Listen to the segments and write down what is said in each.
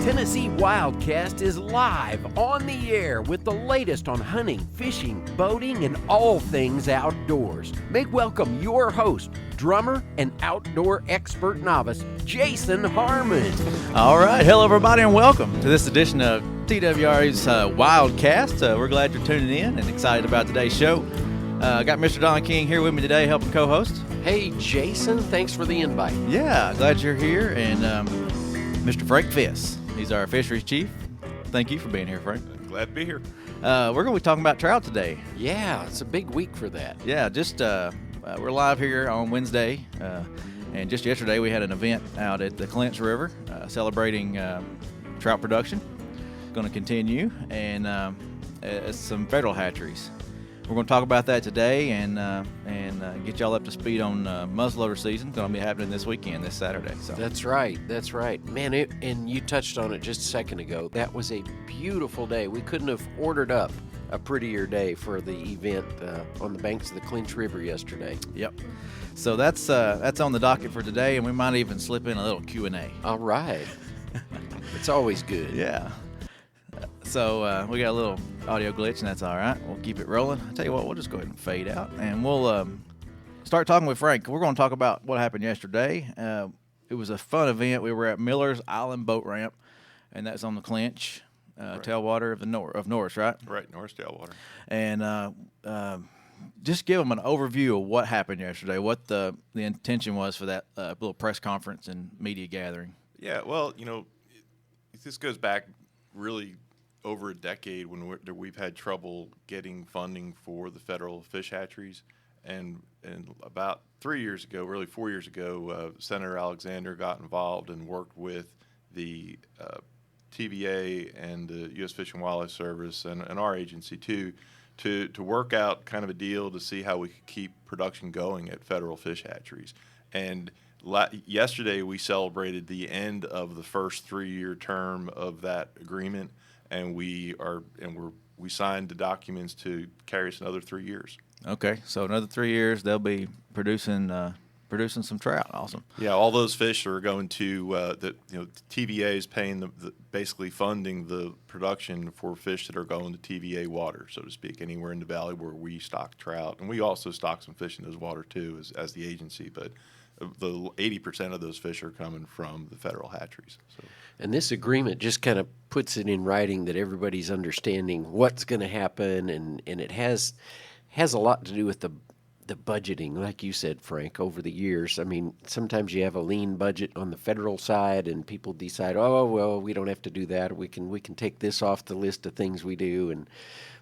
Tennessee Wildcast is live on the air with the latest on hunting, fishing, boating, and all things outdoors. Make welcome your host, drummer and outdoor expert novice, Jason Harmon. All right. Hello, everybody, and welcome to this edition of TWRA's Wildcast. We're glad you're tuning in and excited about today's show. I got Mr. Don King here with me today, helping co-host. Hey, Jason, thanks for the invite. Yeah, glad you're here. And Mr. Frank Fiss, he's our Fisheries Chief. Thank you for being here, Frank. Glad to be here. We're going to be talking about trout today. Yeah, it's a big week for that. Yeah, just we're live here on Wednesday. And just yesterday we had an event out at the Clinch River celebrating trout production. Going to continue, and some federal hatcheries. We're going to talk about that today and get y'all up to speed on muzzleloader season. Going to be happening this weekend, this Saturday. So That's right. Man, and you touched on it just a second ago. That was a beautiful day. We couldn't have ordered up a prettier day for the event on the banks of the Clinch River yesterday. Yep. So that's on the docket for today, and we might even slip in a little Q&A. All right. It's always good. Yeah. So we got a little audio glitch, and that's all right. We'll keep it rolling. I tell you what, we'll just go ahead and fade out, and we'll start talking with Frank. We're going to talk about what happened yesterday. It was a fun event. We were at Miller's Island Boat Ramp, and that's on the Clinch, Right. tailwater of Norris, right? Right, Norris tailwater. And just give them an overview of what happened yesterday, what the intention was for that little press conference and media gathering. Yeah, well, this goes back really over a decade when we've had trouble getting funding for the federal fish hatcheries. And about 3 years ago, really 4 years ago, Senator Alexander got involved and worked with the TVA and the U.S. Fish and Wildlife Service and our agency, too, to work out kind of a deal to see how we could keep production going at federal fish hatcheries. And yesterday we celebrated the end of the first 3-year term of that agreement, and we signed the documents to carry us another 3 years. Okay, so another 3 years they'll be producing some trout. Awesome. Yeah, all those fish are going to TVA is paying basically funding the production for fish that are going to TVA water, so to speak, anywhere in the valley where we stock trout, and we also stock some fish in those water too as the agency, but the 80% of those fish are coming from the federal hatcheries. So. And this agreement just kind of puts it in writing that everybody's understanding what's going to happen, and it has a lot to do with the budgeting, like you said, Frank, over the years. I mean, sometimes you have a lean budget on the federal side, and people decide, oh, well, we don't have to do that. We can take this off the list of things we do.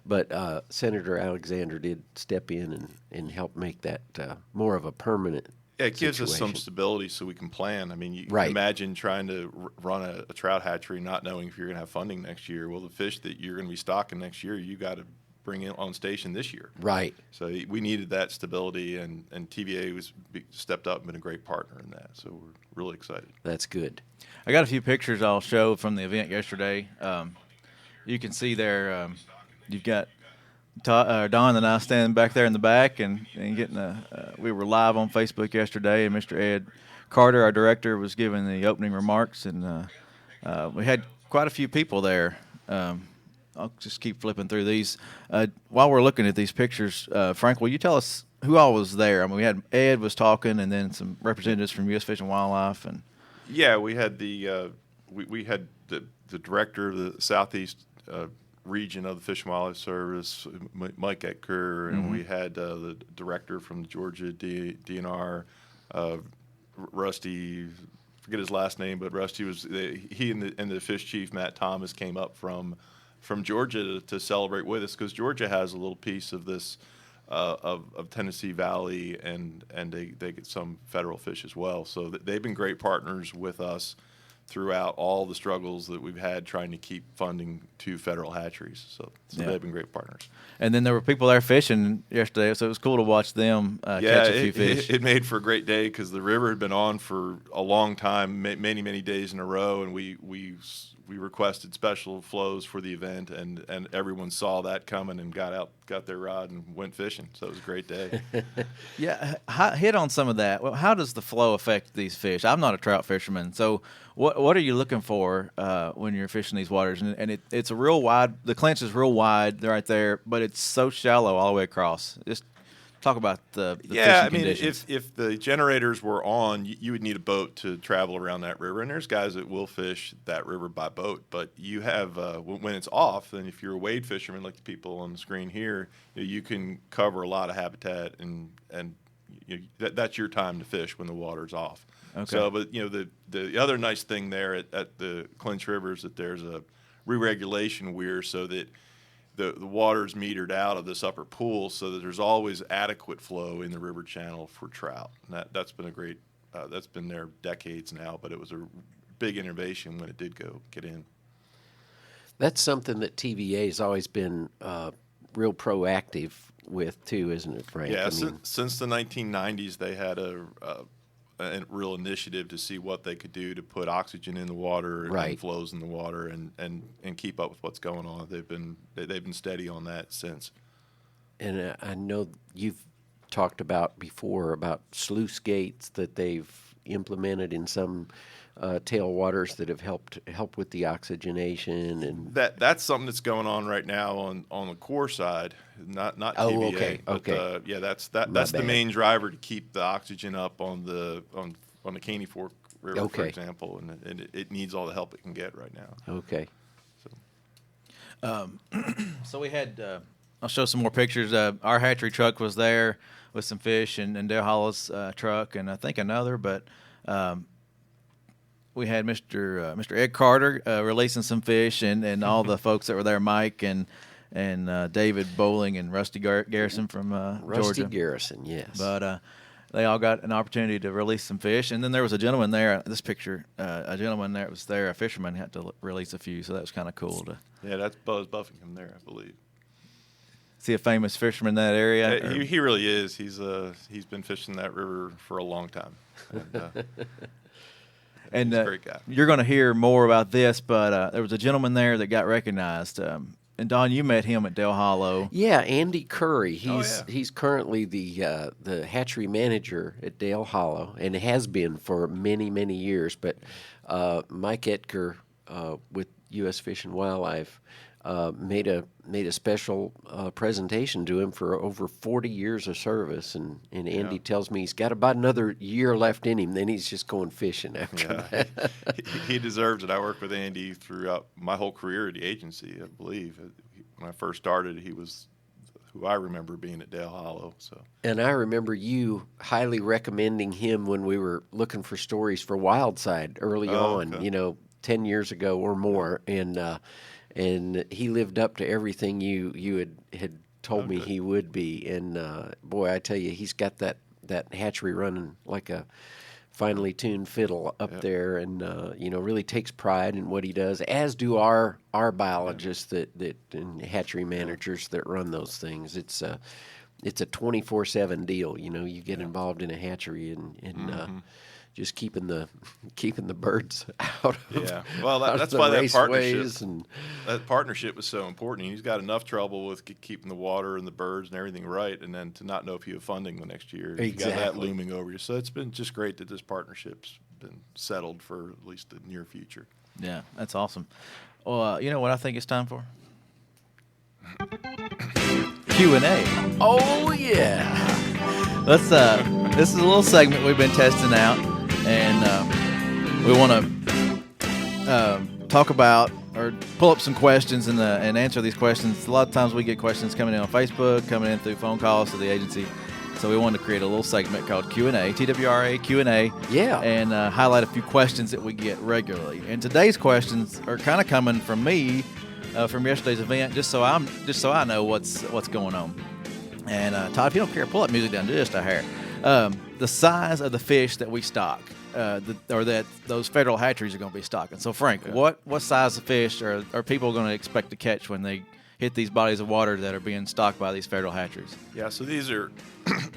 But Senator Alexander did step in and help make that more of a permanent Yeah, it gives situation. us some stability so we can plan. I mean, you Right. can imagine trying to run a trout hatchery not knowing if you're going to have funding next year. Well, the fish that you're going to be stocking next year, you got to bring in on station this year. Right. So we needed that stability, and TVA stepped up and been a great partner in that. So we're really excited. That's good. I got a few pictures I'll show from the event yesterday. You can see there, you've got Don and I standing back there in the back and getting we were live on Facebook yesterday, and Mr. Ed Carter, our director, was giving the opening remarks, and we had quite a few people there. I'll just keep flipping through these. While we're looking at these pictures, Frank, will you tell us who all was there? I mean, we had Ed was talking, and then some representatives from U.S. Fish and Wildlife, and Yeah, we had we had the director of the Southeast region of the Fish and Wildlife Service, Mike Etker, and we had the director from the Georgia DNR, Rusty. Forget his last name, but Rusty was he and the fish chief Matt Thomas came up from Georgia to celebrate with us, because Georgia has a little piece of this of Tennessee Valley, and they get some federal fish as well. So they've been great partners with us throughout all the struggles that we've had trying to keep funding to federal hatcheries. So they've been great partners. And then there were people there fishing yesterday, so it was cool to watch them catch a few fish. It made for a great day because the river had been on for a long time, many days in a row, and we requested special flows for the event, and everyone saw that coming and got their rod and went fishing. So it was a great day. Yeah, hit on some of that. Well, how does the flow affect these fish? I'm not a trout fisherman, so what what are you looking for when you're fishing these waters? And it's a real wide. The Clinch is real wide right there, but it's so shallow all the way across. Just talk about the fishing conditions. if the generators were on, you would need a boat to travel around that river. And there's guys that will fish that river by boat. But you have when it's off, then if you're a wade fisherman like the people on the screen here, you can cover a lot of habitat, and that's your time to fish when the water's off. Okay. So, but the other nice thing there at the Clinch River is that there's a re-regulation weir, so that the water's metered out of this upper pool, so that there's always adequate flow in the river channel for trout. And that's been a great. That's been there decades now, but it was a big innovation when it did get in. That's something that TVA has always been real proactive with too, isn't it, Frank? Yeah, since the 1990s, they had a real initiative to see what they could do to put oxygen in the water and flows in the water, and keep up with what's going on. They've been steady on that since. And I know you've talked about before about sluice gates that they've implemented in some tailwaters that have helped with the oxygenation, and that's something that's going on right now on the core side, not TVA. Okay. Yeah, that's the main driver to keep the oxygen up on the Caney Fork River, for example, and it needs all the help it can get right now. Okay. So we had. I'll show some more pictures. Our hatchery truck was there with some fish, and Dale Hollow's truck, and I think another, but. We had Mr. Ed Carter releasing some fish, and all the folks that were there, Mike and David Bowling and Rusty Garrison from Georgia. Rusty Garrison, yes. But they all got an opportunity to release some fish, and then there was a gentleman there. This picture, a gentleman there was there. A fisherman had to release a few, so that was kind of cool. Yeah, that's Buzz Buffington there, I believe. Is he a famous fisherman in that area? He really is. He's been fishing that river for a long time. And he's a great guy. You're going to hear more about this, but there was a gentleman there that got recognized. And Don, you met him at Dale Hollow. Yeah, Andy Curry. He's currently the hatchery manager at Dale Hollow, and has been for many, many years. But Mike Etker with U.S. Fish and Wildlife made a special presentation to him for over 40 years of service, and Andy tells me he's got about another year left in him. Then he's just going fishing after that. He deserves it. I worked with Andy throughout my whole career at the agency, I believe. When I first started, he was who I remember being at Dale Hollow. So, and I remember you highly recommending him when we were looking for stories for Wildside early on. Okay. 10 years ago or more, and he lived up to everything you had told me he would be. And boy, I tell you, he's got that hatchery running like a finely tuned fiddle up there, and really takes pride in what he does, as do our biologists that and hatchery managers that run those things. It's a 24/7 deal. You get involved in a hatchery and just keeping the birds out of that's why that partnership was so important. He's got enough trouble with keeping the water and the birds and everything right, and then to not know if you have funding the next year. Exactly. You got that looming over you. So it's been just great that this partnership's been settled for at least the near future. Yeah, that's awesome. Well, you know what I think it's time for? Q&A. Oh yeah. Let's. This is a little segment we've been testing out, and we want to talk about or pull up some questions and answer these questions. A lot of times we get questions coming in on Facebook, coming in through phone calls to the agency. So we wanted to create a little segment called Q&A, TWRA Q&A, and highlight a few questions that we get regularly. And today's questions are kind of coming from me from yesterday's event, just so I know what's going on. And Todd, if you don't care, pull that music down just a hair. The size of the fish that we stock, that those federal hatcheries are going to be stocking. So, Frank, what size of fish are people going to expect to catch when they hit these bodies of water that are being stocked by these federal hatcheries? Yeah, so these are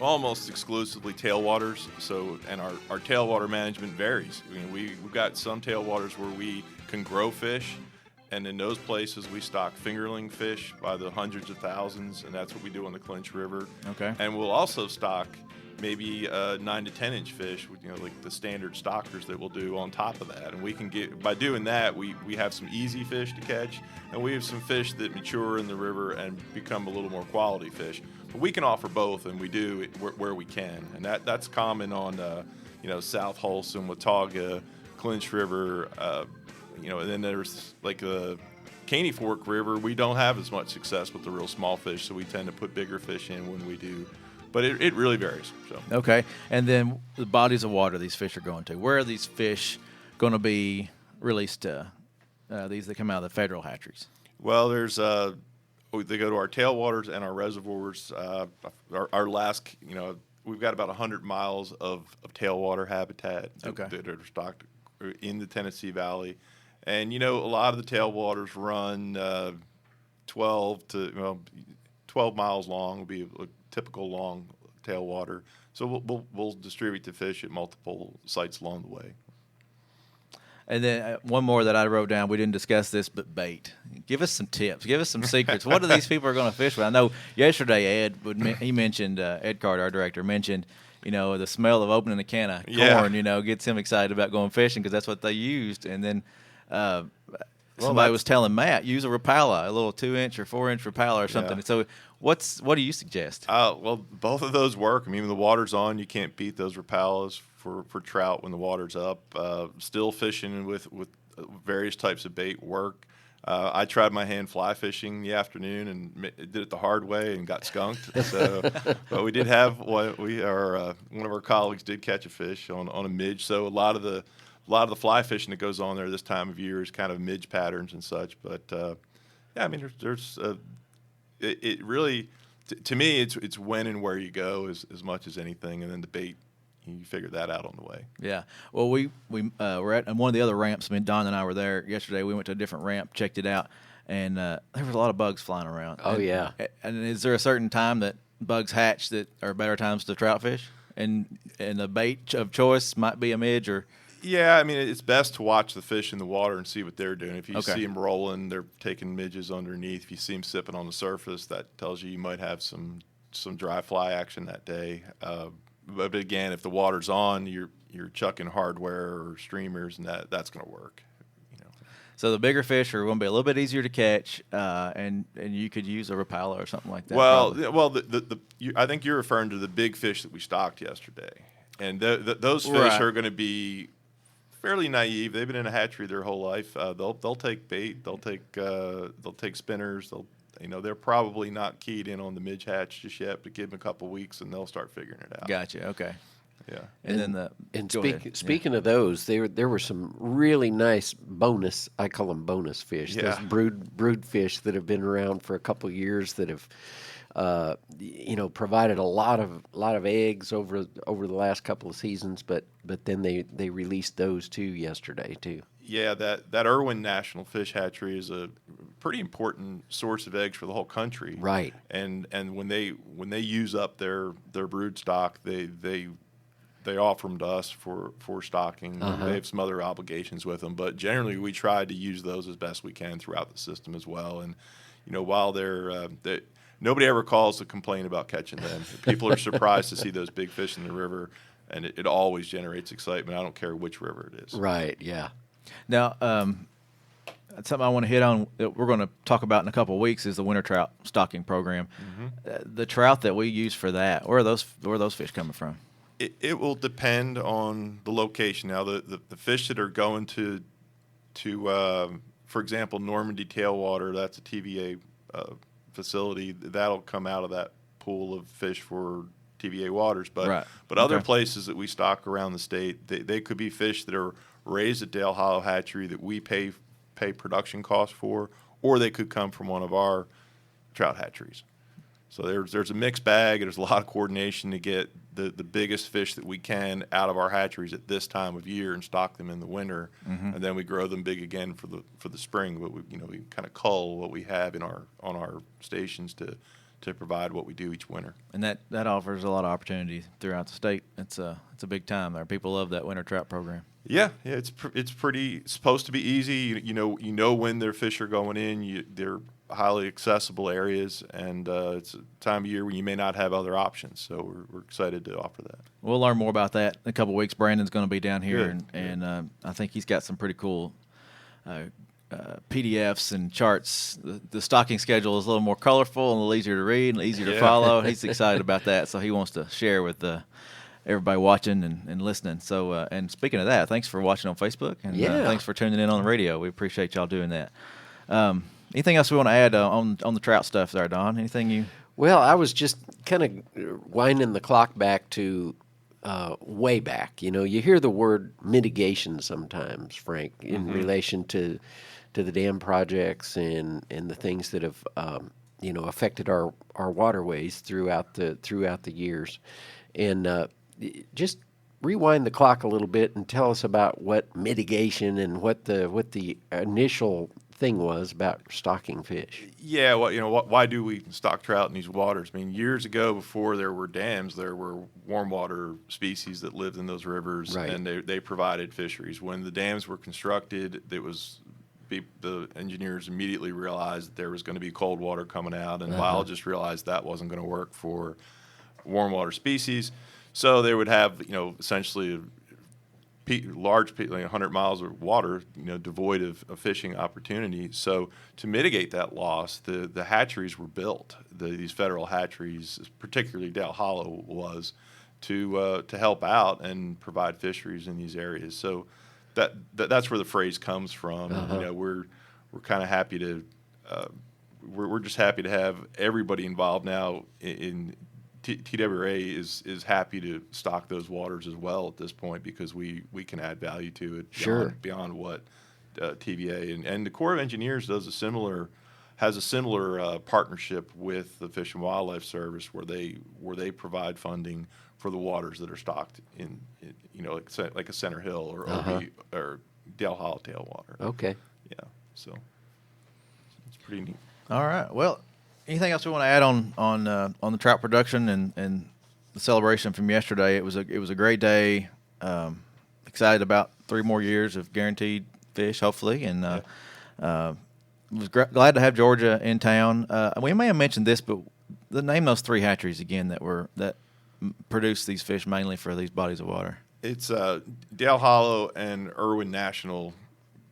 almost exclusively tailwaters. So, and our tailwater management varies. I mean, we've got some tailwaters where we can grow fish, And in those places, we stock fingerling fish by the hundreds of thousands, and that's what we do on the Clinch River. Okay. And we'll also stock maybe 9 to 10 inch fish, like the standard stockers that we'll do on top of that. And we can get, by doing that, we have some easy fish to catch, and we have some fish that mature in the river and become a little more quality fish. But we can offer both, and we do it where we can. And that's common on, South Holston, Watauga, Clinch River, and then there's like the Caney Fork River. We don't have as much success with the real small fish, so we tend to put bigger fish in when we do. But it really varies. So. Okay. And then the bodies of water these fish are going to. Where are these fish going to be released to? These that come out of the federal hatcheries? Well, there's they go to our tailwaters and our reservoirs. Our last, we've got about 100 miles of tailwater habitat that are stocked in the Tennessee Valley. And, a lot of the tailwaters run 12 miles long will be a typical long tailwater. So we'll distribute the fish at multiple sites along the way. And then one more that I wrote down. We didn't discuss this, but bait. Give us some tips. Give us some secrets. What are these people are going to fish with? I know yesterday he mentioned, Ed Carter, our director, mentioned, the smell of opening a can of corn, gets him excited about going fishing because that's what they used. And then somebody was telling Matt, use a Rapala, a little 2-inch or 4-inch Rapala or something. Yeah. So what do you suggest? Well, both of those work. I mean, when the water's on, you can't beat those Rapalas for trout when the water's up. Still fishing with various types of bait work. I tried my hand fly fishing in the afternoon and did it the hard way and got skunked. So, but we did have one of our colleagues did catch a fish on a midge. So a lot of the fly fishing that goes on there this time of year is kind of midge patterns and such. But I mean, it really to me it's when and where you go as much as anything, and then the bait. You figure that out on the way. Yeah. Well, we were at one of the other ramps. I mean, Don and I were there yesterday. We went to a different ramp, checked it out, and there was a lot of bugs flying around. Oh, yeah. And is there a certain time that bugs hatch that are better times to trout fish? And the bait of choice might be a midge or? Yeah, I mean, it's best to watch the fish in the water and see what they're doing. If you see them rolling, they're taking midges underneath. If you see them sipping on the surface, that tells you might have some dry fly action that day. But again, if the water's on, you're chucking hardware or streamers, and that's going to work. So the bigger fish are going to be a little bit easier to catch, and you could use a Rapala or something like that. I think you're referring to the big fish that we stocked yesterday, and those fish are going to be fairly naive. They've been in a hatchery their whole life. They'll take bait. They'll take spinners. They're probably not keyed in on the midge hatch just yet, but give them a couple weeks and they'll start figuring it out. Gotcha. Okay. Yeah. And speaking of those, there were some really nice bonus. I call them bonus fish. Yeah. Those brood fish that have been around for a couple of years that have, provided a lot of eggs over the last couple of seasons. But then they released those too yesterday too. Yeah, that Irwin National Fish Hatchery is a pretty important source of eggs for the whole country. Right. And when they use up their brood stock, they offer them to us for stocking. Uh-huh. They have some other obligations with them, but generally we try to use those as best we can throughout the system as well. And while nobody ever calls to complain about catching them. People are surprised to see those big fish in the river, and it always generates excitement. I don't care which river it is. Right. Yeah. Now, something I want to hit on that we're going to talk about in a couple of weeks is the winter trout stocking program. Mm-hmm. The trout that we use for that, where are those fish coming from? It will depend on the location. Now, the fish that are going to for example, Normandy tailwater, that's a TVA facility. That'll come out of that pool of fish for TVA waters. But other places that we stock around the state, they could be fish that are raised at Dale Hollow Hatchery that we pay production costs for, or they could come from one of our trout hatcheries. So there's a mixed bag. There's a lot of coordination to get the biggest fish that we can out of our hatcheries at this time of year and stock them in the winter, mm-hmm. and then we grow them big again for the spring. But we kind of cull what we have on our stations to to provide what we do each winter. And that offers a lot of opportunity throughout the state. It's a big time there. People love that winter trout program. Yeah, it's pretty supposed to be easy. You know when their fish are going in. They're highly accessible areas, and it's a time of year when you may not have other options. So we're excited to offer that. We'll learn more about that in a couple of weeks. Brandon's going to be down here, Good. and I think he's got some pretty cool PDFs and charts. The stocking schedule is a little more colorful and a little easier to read and easier to follow. He's excited about that, so he wants to share with everybody watching and listening. So, and speaking of that, thanks for watching on Facebook, and thanks for tuning in on the radio. We appreciate y'all doing that. Anything else we want to add on the trout stuff there, Don? Anything you? Well, I was just kind of winding the clock back to way back. You hear the word mitigation sometimes, Frank, in relation to the dam projects and the things that have affected our waterways throughout the years, and just rewind the clock a little bit and tell us about what mitigation and what the initial thing was about stocking fish. Yeah, why do we stock trout in these waters? I mean, years ago, before there were dams, there were warm water species that lived in those rivers, right. And they provided fisheries. When the dams were constructed, the engineers immediately realized that there was going to be cold water coming out, and biologists realized that wasn't going to work for warm water species. So they would have, essentially large, 100 miles of water, devoid of fishing opportunity. So to mitigate that loss, the hatcheries were built. These federal hatcheries, particularly Dale Hollow, was to help out and provide fisheries in these areas. So that's where the phrase comes from. We're kind of happy to we're just happy to have everybody involved now in. TWRA is happy to stock those waters as well at this point, because we can add value to it beyond what TVA and the Corps of Engineers has a similar partnership with the Fish and Wildlife Service where they provide funding for the waters that are stocked in like a Center Hill or or Dale Hollow tailwater. Okay. Yeah. So it's pretty neat. All right. Well, anything else we want to add on the trout production and the celebration from yesterday? It was a great day. Excited about 3 more years of guaranteed fish, hopefully, and was glad to have Georgia in town. We may have mentioned this, but name those 3 hatcheries again that produce these fish mainly for these bodies of water. It's Dale Hollow and Irwin National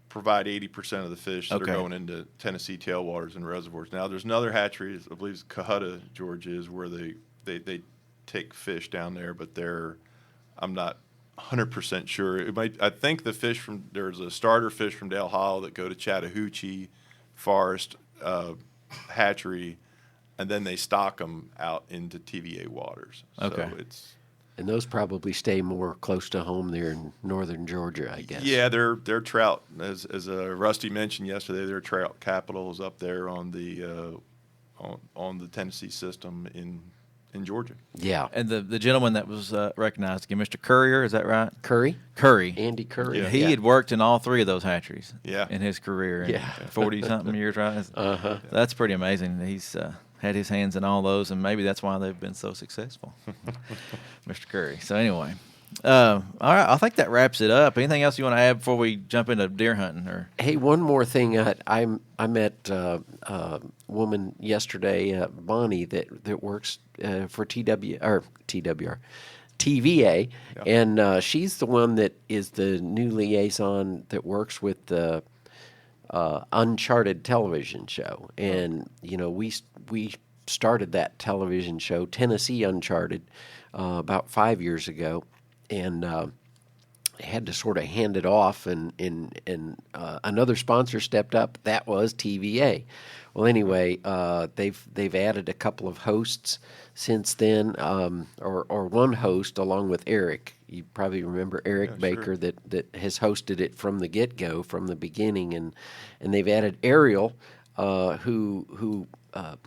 provide 80% of the fish that are going into Tennessee tailwaters and reservoirs. Now, there's another hatchery, I believe it's Cohutta, Georgia, is where they take fish down there, but I'm not 100% sure. I think there's a starter fish from Dale Hollow that go to Chattahoochee Forest Hatchery, and then they stock them out into TVA waters. Okay. So and those probably stay more close to home there in northern Georgia, I guess. Yeah, they're trout. As Rusty mentioned yesterday, their trout capital is up there on the Tennessee system in Georgia. Yeah. And the gentleman that was recognized again, Mr. Currier, is that right? Curry. Andy Curry. Yeah. He had worked in all 3 of those hatcheries in his career. Yeah. 40-something years, right? That's pretty amazing. He's had his hands in all those, and maybe that's why they've been so successful, Mr. Curry. So anyway, all right, I think that wraps it up. Anything else you want to add before we jump into deer hunting? Or Hey, one more thing. I met a woman yesterday, Bonnie, that works for TVA, and she's the one that is the new liaison that works with the Uncharted television show, and we started that television show, Tennessee Uncharted, about 5 years ago, and had to sort of hand it off, and another sponsor stepped up. That was TVA. Well, anyway, they've added a couple of hosts since then, or one host along with Eric. You probably remember Eric Baker that has hosted it from the get-go, from the beginning, and they've added Ariel, who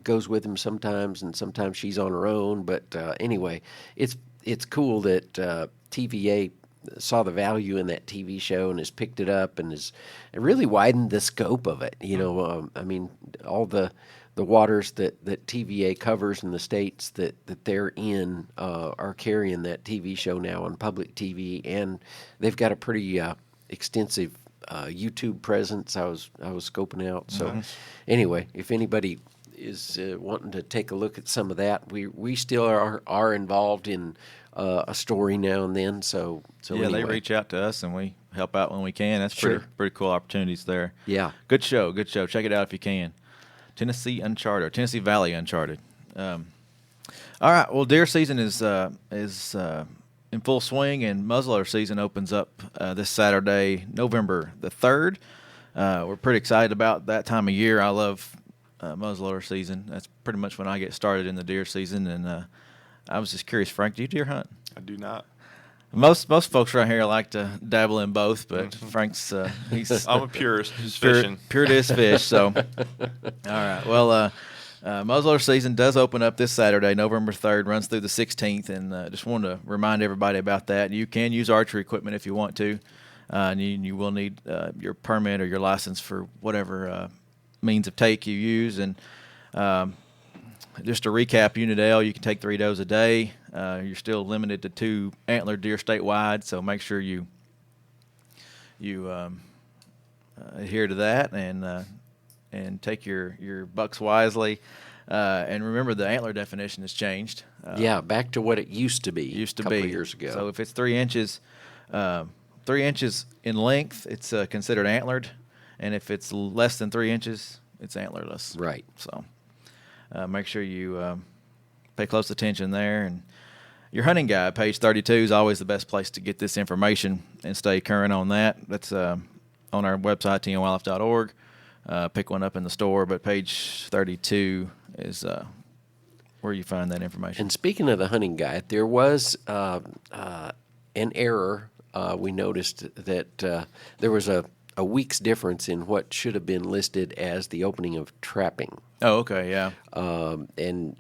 goes with him sometimes, and sometimes she's on her own. But anyway, it's cool that TVA saw the value in that TV show and has picked it up and really widened the scope of it. I mean, all the waters that TVA covers in the states that they're in are carrying that TV show now on public TV, and they've got a pretty extensive YouTube presence. I was scoping out. So anyway, if anybody is wanting to take a look at some of that, we still are involved in a story now and then. So yeah, anyway. They reach out to us and we help out when we can. That's Sure. pretty cool opportunities there. Yeah. Good show. Check it out if you can. Tennessee Valley Uncharted. All right. Well, deer season is in full swing, and muzzleloader season opens up this Saturday, November the 3rd. We're pretty excited about that time of year. I love muzzleloader season. That's pretty much when I get started in the deer season. And I was just curious, Frank, do you deer hunt? I do not. Most folks around here like to dabble in both, but Frank's he's I'm a purist, just fishing. Pure to his fish. So, all right. Well, muzzleloader season does open up this Saturday, November 3rd, runs through the 16th, and just wanted to remind everybody about that. You can use archery equipment if you want to, and you will need your permit or your license for whatever means of take you use. And just to recap, unit L, you can take 3 does a day. You're still limited to 2 antler deer statewide, so make sure you adhere to that and take your bucks wisely. And remember, the antler definition has changed. Back to what it used to be. A couple of years ago. So if it's 3 inches, 3 inches in length, it's considered antlered, and if it's less than 3 inches, it's antlerless. Right. So make sure you pay close attention there. And your hunting guide, page 32, is always the best place to get this information and stay current on that. That's on our website, TWRA.org. Pick one up in the store, but page 32 is where you find that information. And speaking of the hunting guide, there was an error. We noticed that there was a week's difference in what should have been listed as the opening of trapping. Oh, okay, yeah. And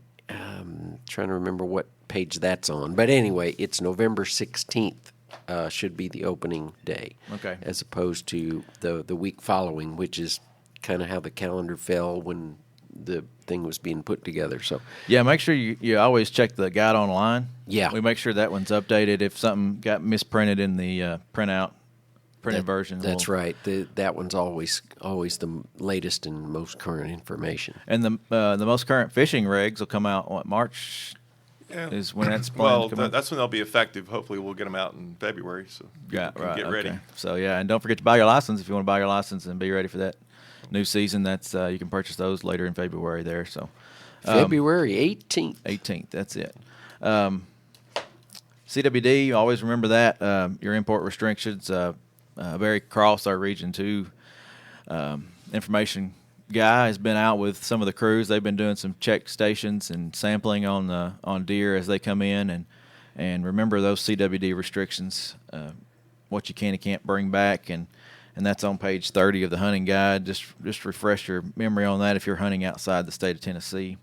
trying to remember what page that's on. But anyway, it's November 16th should be the opening day. Okay. As opposed to the week following, which is kind of how the calendar fell when the thing was being put together. So yeah, make sure you always check the guide online. Yeah. We make sure that one's updated. If something got misprinted in the printed version. That's right. That one's always the latest and most current information. And the most current fishing regs will come out, March is when that's planned to come out? That's when they'll be effective. Hopefully we'll get them out in February, so right, get ready. Okay. So, yeah, and don't forget to buy your license. If you want to buy your license and be ready for that new season, that's you can purchase those later in February there. So February 18th. 18th, that's it. CWD, always remember that. Your import restrictions vary across our region, too. Information guy has been out with some of the crews. They've been doing some check stations and sampling on deer as they come in, and remember those CWD restrictions, what you can and can't bring back, and that's on page 30 of the hunting guide. Just refresh your memory on that if you're hunting outside the state of Tennessee.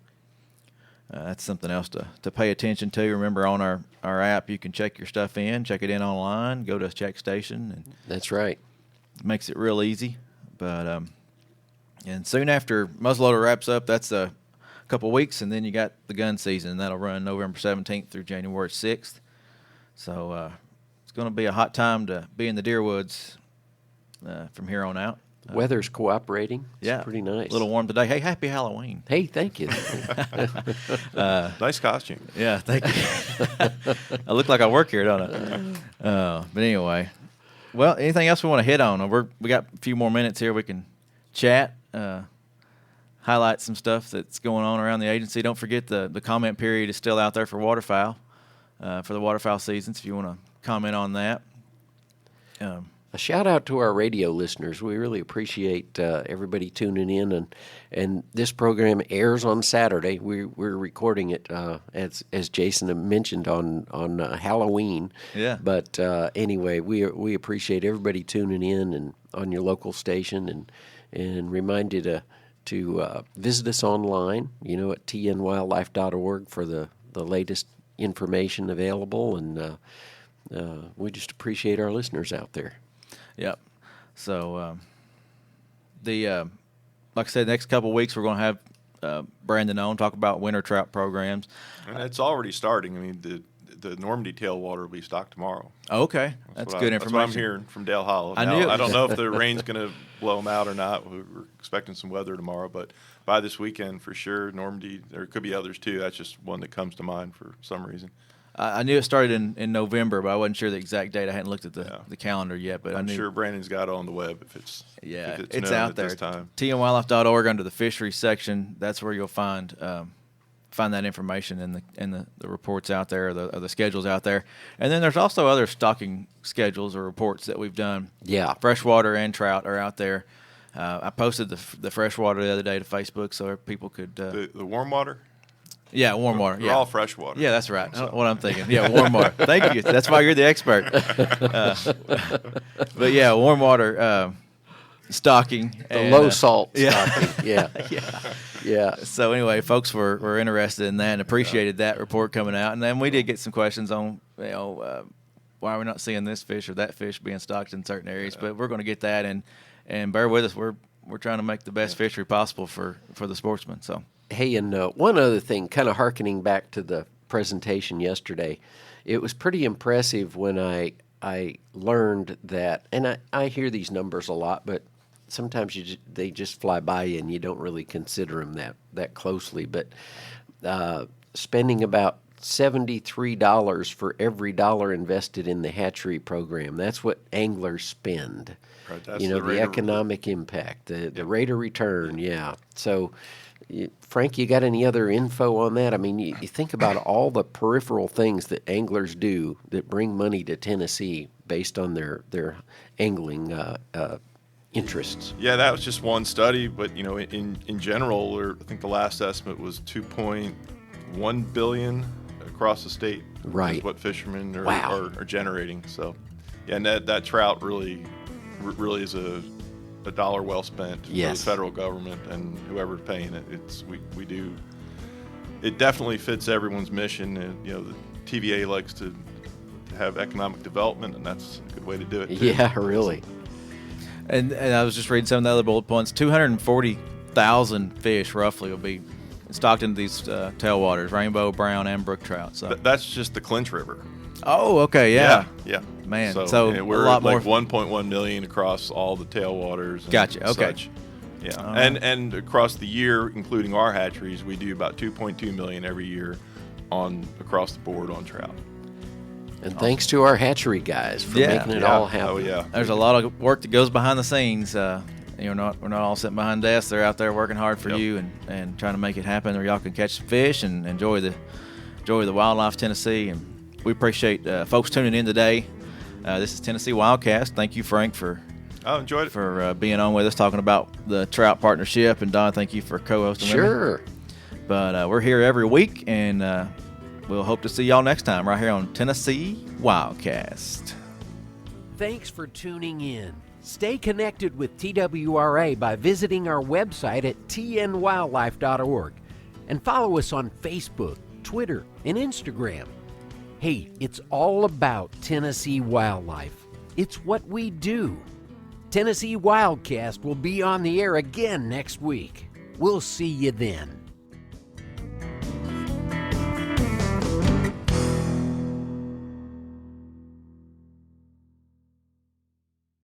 That's something else to pay attention to. Remember, on our app, you can check your stuff in, check it in online, go to a check station. And that's right. It makes it real easy. But and soon after muzzleloader wraps up, that's a couple weeks, and then you got the gun season. That'll run November 17th through January 6th. So it's going to be a hot time to be in the deer woods from here on out. Weather's cooperating. It's pretty nice. A little warm today. Hey, happy Halloween. Hey, thank you. Nice costume. Yeah, thank you. I look like I work here, don't I? But anyway, well, anything else we want to hit on? We got a few more minutes here. We can chat, highlight some stuff that's going on around the agency. Don't forget the comment period is still out there for waterfowl, for the waterfowl seasons, if you want to comment on that. A shout out to our radio listeners. We really appreciate everybody tuning in, and this program airs on Saturday. We're recording it as Jason mentioned on Halloween. Yeah. But anyway, we appreciate everybody tuning in and on your local station, and remind you to visit us online. At tnwildlife.org for the latest information available, and we just appreciate our listeners out there. Yep. So like I said, next couple of weeks we're going to have Brandon on, talk about winter trout programs. And it's already starting. I mean, the Normandy tailwater will be stocked tomorrow. Okay, that's good information. That's what I'm hearing from Dale Hollow. I don't know if the rain's going to blow them out or not. We're expecting some weather tomorrow, but by this weekend for sure, Normandy. There could be others too. That's just one that comes to mind for some reason. I knew it started in November, but I wasn't sure the exact date. I hadn't looked at the calendar yet, but I'm I knew. sure Brandon's got it on the web if it's it's known out at there. This time. TNWildlife.org under the fisheries section. That's where you'll find that information in the reports out there, or the schedules out there. And then there's also other stocking schedules or reports that we've done. Yeah, freshwater and trout are out there. I posted the freshwater the other day to Facebook so people could. The warm water. Yeah, warm water. They're all fresh water. Yeah, that's right. What I'm thinking. Yeah, warm water. Thank you. That's why you're the expert. But yeah, warm water stocking. The low salt stocking. Yeah. Yeah. So anyway, folks were interested in that and appreciated that report coming out. And then we did get some questions on, why we're not seeing this fish or that fish being stocked in certain areas. But we're going to get that, and bear with us. We're trying to make the best fishery possible for the sportsmen. So. Hey, and one other thing, kind of hearkening back to the presentation yesterday, it was pretty impressive when I learned that, and I hear these numbers a lot, but sometimes they just fly by you and you don't really consider them that closely. But spending about $73 for every dollar invested in the hatchery program, that's what anglers spend. Right, that's the economic impact, the rate of return, yeah. So, Frank, you got any other info on that? I mean, you think about all the peripheral things that anglers do that bring money to Tennessee based on their angling interests. Yeah, that was just one study, but in general, I think the last estimate was $2.1 billion across the state. Right, is what fishermen are generating. So, yeah, and that trout really is a dollar well spent for the federal government and whoever's paying it. We do. It definitely fits everyone's mission. And, the TVA likes to have economic development, and that's a good way to do it too. Yeah, really. And I was just reading some of the other bullet points. 240,000 fish roughly will be stocked into these tailwaters, rainbow, brown, and brook trout. So that's just the Clinch River. Oh, okay, yeah. Man, so we're a lot like more. 1.1 million across all the tailwaters. And Gotcha. Okay. Such. Yeah, and across the year, including our hatcheries, we do about 2.2 million every year across the board on trout. And thanks to our hatchery guys for making it all happen. Oh yeah. There's a lot of work that goes behind the scenes. We're not all sitting behind desks. They're out there working hard for you and trying to make it happen, where y'all can catch some fish and enjoy the wildlife of Tennessee. And we appreciate folks tuning in today. This is Tennessee Wildcast. Thank you, Frank, for enjoyed it. For being on with us, talking about the trout partnership. And Don, thank you for co-hosting. Sure. With me. But we're here every week, and we'll hope to see y'all next time right here on Tennessee Wildcast. Thanks for tuning in. Stay connected with TWRA by visiting our website at tnwildlife.org and follow us on Facebook, Twitter, and Instagram. Hey, it's all about Tennessee wildlife. It's what we do. Tennessee Wildcast will be on the air again next week. We'll see you then.